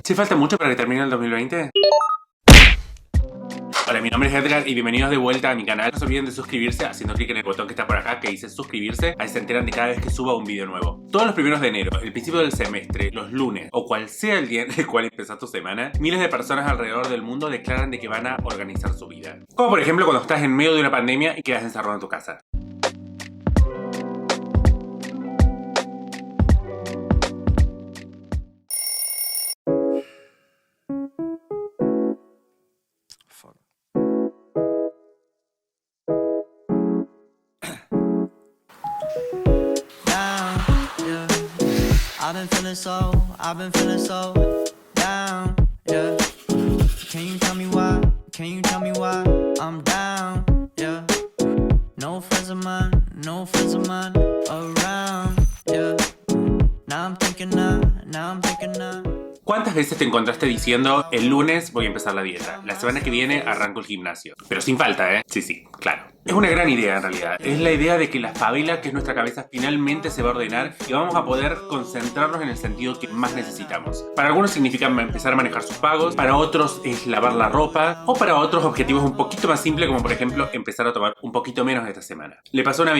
¿Sí falta mucho para que termine el 2020? Hola, mi nombre es Edgar y bienvenidos de vuelta a mi canal. No se olviden de suscribirse haciendo clic en el botón que está por acá que dice suscribirse, ahí se enteran de cada vez que suba un video nuevo. Todos los primeros de enero, el principio del semestre, los lunes o cual sea el día en el cual empieza tu semana, miles de personas alrededor del mundo declaran de que van a organizar su vida. Como por ejemplo cuando estás en medio de una pandemia y quedas encerrado en tu casa. I've been feeling so down, yeah. Can you tell me why? Can you tell me why I'm down, yeah? No friends of mine around, yeah. Now I'm thinking now. ¿Cuántas veces te encontraste diciendo el lunes voy a empezar la dieta, la semana que viene arranco el gimnasio? Pero sin falta, ¿eh? Sí, claro. Es una gran idea en realidad. Es la idea de que la favela que es nuestra cabeza finalmente se va a ordenar y vamos a poder concentrarnos en el sentido que más necesitamos. Para algunos significa empezar a manejar sus pagos, para otros es lavar la ropa o para otros objetivos un poquito más simples como por ejemplo empezar a tomar un poquito menos esta semana. ¿Le pasó a un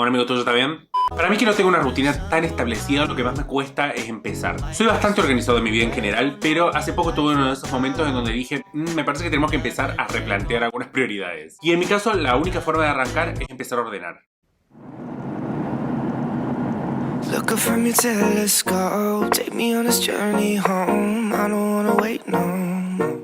amigo tuyo también? Para mí que no tengo una rutina tan establecida, lo que más me cuesta es empezar. Soy bastante organizado en mi vida en general, pero hace poco tuve uno de esos momentos en donde dije me parece que tenemos que empezar a replantear algunas prioridades. Y en mi caso la única forma de arrancar es empezar a ordenar. Look up from your telescope, take me on this journey home. I don't wanna wait no more.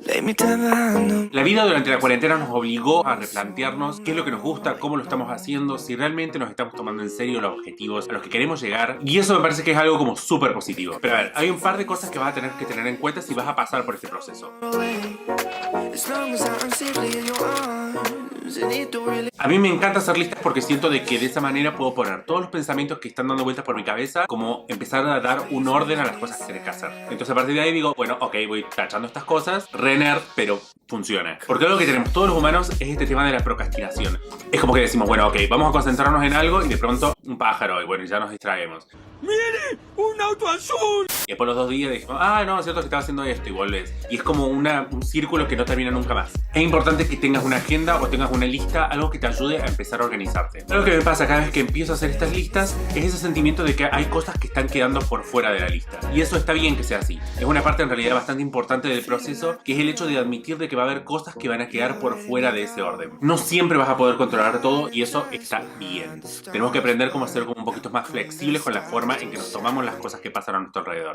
Lay me down behind them. La vida durante la cuarentena nos obligó a replantearnos qué es lo que nos gusta, cómo lo estamos haciendo, si realmente nos estamos tomando en serio los objetivos a los que queremos llegar. Y eso me parece que es algo como súper positivo. Pero a ver, hay un par de cosas que vas a tener que tener en cuenta si vas a pasar por este proceso. As long as I'm safely in your arms, and it don't really. A mí me encanta hacer listas porque siento de que de esa manera puedo poner todos los pensamientos que están dando vueltas por mi cabeza, como empezar a dar un orden a las cosas que tienes que hacer. Entonces a partir de ahí digo, bueno, ok, voy tachando estas cosas, re-nerd, pero funciona. Porque algo que tenemos todos los humanos es este tema de la procrastinación. Es como que decimos, bueno, ok, vamos a concentrarnos en algo y de pronto un pájaro y bueno, ya nos distraemos. ¡Mire! ¡Un auto azul! Y después los 2 días dijimos, no, es cierto que estaba haciendo esto y volvés. Y es como un círculo que no termina nunca más. Es importante que tengas una agenda o tengas una lista, algo que te ayude a empezar a organizarte. Algo que me pasa cada vez que empiezo a hacer estas listas es ese sentimiento de que hay cosas que están quedando por fuera de la lista. Y eso está bien que sea así. Es una parte en realidad bastante importante del proceso, que es el hecho de admitir de que va a haber cosas que van a quedar por fuera de ese orden. No siempre vas a poder controlar todo y eso está bien. Tenemos que aprender cómo ser como un poquito más flexibles con la forma en que nos tomamos las cosas que pasan a nuestro alrededor.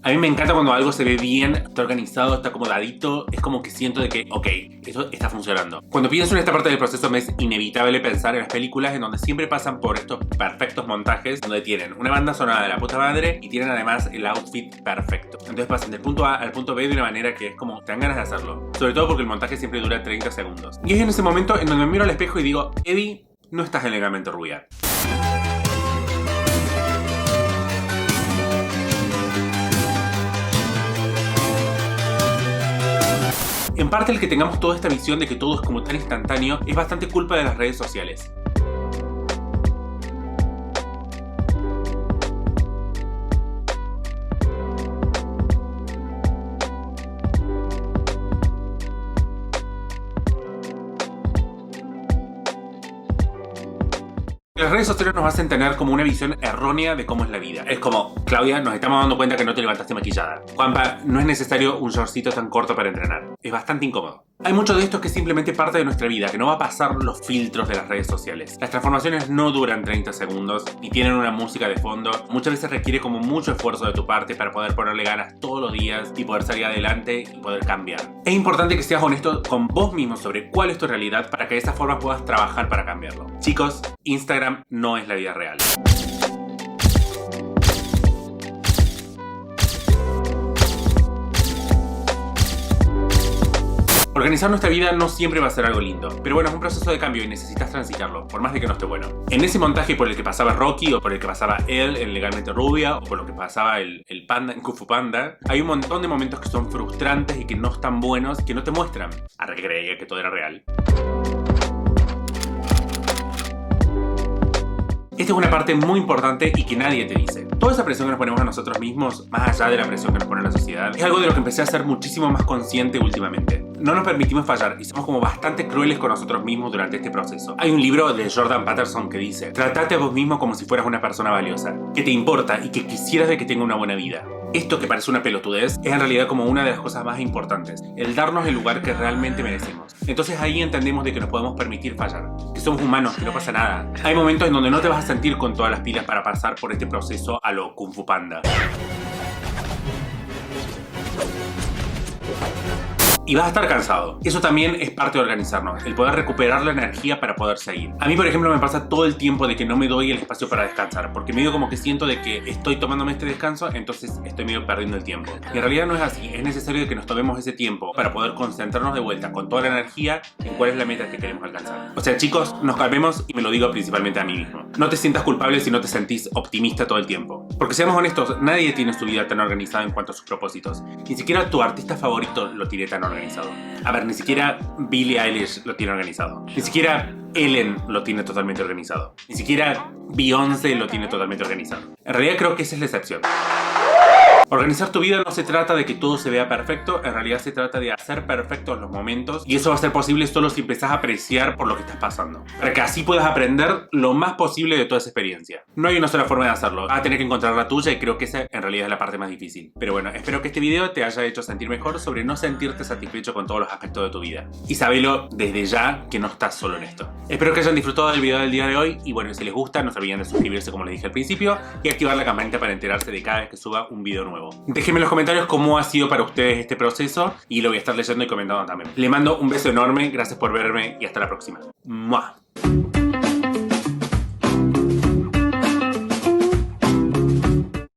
A mí me encanta cuando algo se ve bien, está organizado, está acomodadito. Es como que siento de que, ok, eso está funcionando. Cuando pienso en esta parte del proceso me es inevitable pensar en las películas en donde siempre pasan por estos perfectos montajes donde tienen una banda sonora de la puta madre y tienen además el outfit perfecto. Entonces pasan del punto A al punto B de una manera que es como, te dan ganas de hacerlo. Sobre todo porque el montaje siempre dura 30 segundos. Y es en ese momento en donde me miro al espejo y digo, Eddie, no estás legalmente rubia. En parte el que tengamos toda esta visión de que todo es como tan instantáneo es bastante culpa de las redes sociales. Las redes sociales nos hacen tener como una visión errónea de cómo es la vida. Es como, Claudia, nos estamos dando cuenta que no te levantaste maquillada. Juanpa, no es necesario un shortcito tan corto para entrenar. Es bastante incómodo. Hay mucho de esto que es simplemente parte de nuestra vida, que no va a pasar los filtros de las redes sociales. Las transformaciones no duran 30 segundos, ni tienen una música de fondo. Muchas veces requiere como mucho esfuerzo de tu parte para poder ponerle ganas todos los días y poder salir adelante y poder cambiar. Es importante que seas honesto con vos mismo sobre cuál es tu realidad para que de esa forma puedas trabajar para cambiarlo. Chicos, Instagram no es la vida real. Organizar nuestra vida no siempre va a ser algo lindo, pero bueno, es un proceso de cambio y necesitas transitarlo, por más de que no esté bueno. En ese montaje por el que pasaba Rocky, o por el que pasaba él en Legalmente Rubia, o por lo que pasaba el panda en Kung Fu Panda, hay un montón de momentos que son frustrantes y que no están buenos, que no te muestran. Ahora que creía que todo era real. Esta es una parte muy importante y que nadie te dice. Toda esa presión que nos ponemos a nosotros mismos, más allá de la presión que nos pone la sociedad, es algo de lo que empecé a ser muchísimo más consciente últimamente. No nos permitimos fallar y somos como bastante crueles con nosotros mismos durante este proceso. Hay un libro de Jordan Peterson que dice: tratate a vos mismo como si fueras una persona valiosa, que te importa y que quisieras de que tenga una buena vida. Esto que parece una pelotudez es en realidad como una de las cosas más importantes, el darnos el lugar que realmente merecemos. Entonces ahí entendemos de que nos podemos permitir fallar, que somos humanos, que no pasa nada. Hay momentos en donde no te vas a sentir con todas las pilas para pasar por este proceso a lo Kung Fu Panda. Y vas a estar cansado. Eso también es parte de organizarnos, el poder recuperar la energía para poder seguir. A mí, por ejemplo, me pasa todo el tiempo de que no me doy el espacio para descansar, porque medio como que siento de que estoy tomándome este descanso, entonces estoy medio perdiendo el tiempo. Y en realidad no es así, es necesario que nos tomemos ese tiempo para poder concentrarnos de vuelta con toda la energía en cuál es la meta que queremos alcanzar. O sea, chicos, nos calmemos y me lo digo principalmente a mí mismo. No te sientas culpable si no te sentís optimista todo el tiempo. Porque seamos honestos, nadie tiene su vida tan organizada en cuanto a sus propósitos. Ni siquiera tu artista favorito lo tiene tan organizado. A ver, ni siquiera Billie Eilish lo tiene organizado. Ni siquiera Ellen lo tiene totalmente organizado. Ni siquiera Beyoncé lo tiene totalmente organizado. En realidad creo que esa es la excepción. Organizar tu vida no se trata de que todo se vea perfecto, en realidad se trata de hacer perfectos los momentos, y eso va a ser posible solo si empezás a apreciar por lo que estás pasando, para que así puedas aprender lo más posible de toda esa experiencia. No hay una sola forma de hacerlo, vas a tener que encontrar la tuya y creo que esa en realidad es la parte más difícil. Pero bueno, espero que este video te haya hecho sentir mejor sobre no sentirte satisfecho con todos los aspectos de tu vida. Y sabelo desde ya que no estás solo en esto. Espero que hayan disfrutado del video del día de hoy y bueno, si les gusta no se olviden de suscribirse como les dije al principio y activar la campanita para enterarse de cada vez que suba un video nuevo. Déjenme en los comentarios cómo ha sido para ustedes este proceso y lo voy a estar leyendo y comentando también. Les mando un beso enorme, gracias por verme y hasta la próxima. ¡Mua!